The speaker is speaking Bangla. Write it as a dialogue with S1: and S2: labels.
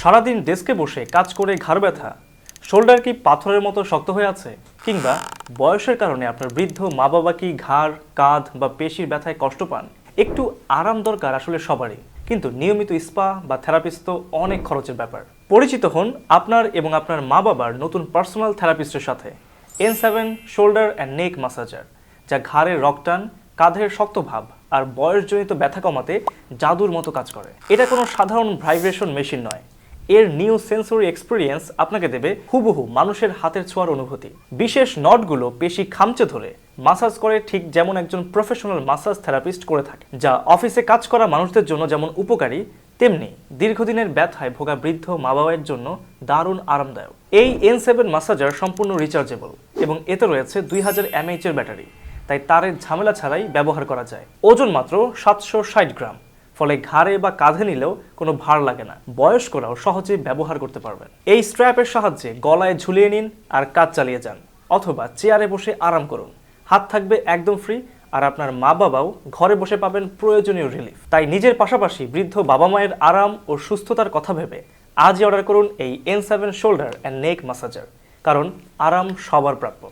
S1: সারাদিন ডেস্কে বসে কাজ করে ঘাড় ব্যথা, শোল্ডার কি পাথরের মতো শক্ত হয়ে আছে, কিংবা বয়সের কারণে আপনার বৃদ্ধ মা বাবা কি ঘাড়, কাঁধ বা পেশির ব্যথায় কষ্ট পান? একটু আরাম দরকার আসলে সবারই, কিন্তু নিয়মিত স্পা বা থেরাপিস্ট তো অনেক খরচের ব্যাপার। পরিচিত হন আপনার এবং আপনার মা বাবার নতুন পার্সোনাল থেরাপিস্টের সাথে, N7 shoulder and neck massager, যা ঘাড়ের রকটান, কাঁধের শক্ত ভাব আর বয়সজনিত ব্যথা কমাতে জাদুর মতো কাজ করে। এটা কোনো সাধারণ ভাইব্রেশন মেশিন নয়, এর নিউ সেন্সরি এক্সপিরিয়েন্স আপনাকে দেবে হুবহু মানুষের হাতের ছোঁয়ার অনুভূতি। বিশেষ নটগুলো পেশি খামচে ধরে মাসাজ করে, ঠিক যেমন একজন প্রফেশনাল মাসাজ থেরাপিস্ট করে থাকে, যা অফিসে কাজ করা মানুষদের জন্য যেমন উপকারী, তেমনি দীর্ঘদিনের ব্যথায় ভোগা বৃদ্ধ মা বাবার জন্য দারুণ আরামদায়ক। এই N7 ম্যাসাজার সম্পূর্ণ রিচার্জেবল এবং এতে রয়েছে 2000 mAh এর ব্যাটারি, তাই তারের ঝামেলা ছাড়াই ব্যবহার করা যায়। ওজন মাত্র 760 গ্রাম, ফলে ঘাড়ে বা কাঁধে নিলেও কোনো ভার লাগে না। বয়স্করাও সহজে ব্যবহার করতে পারবেন। এই স্ট্র্যাপের সাহায্যে গলায় ঝুলিয়ে নিন আর কাজ চালিয়ে যান, অথবা চেয়ারে বসে আরাম করুন। হাত থাকবে একদম ফ্রি, আর আপনার মা বাবাও ঘরে বসে পাবেন প্রয়োজনীয় রিলিফ। তাই নিজের পাশাপাশি বৃদ্ধ বাবা মায়ের আরাম ও সুস্থতার কথা ভেবে আজই অর্ডার করুন এই N7 shoulder and neck massager, কারণ আরাম সবার প্রাপ্য।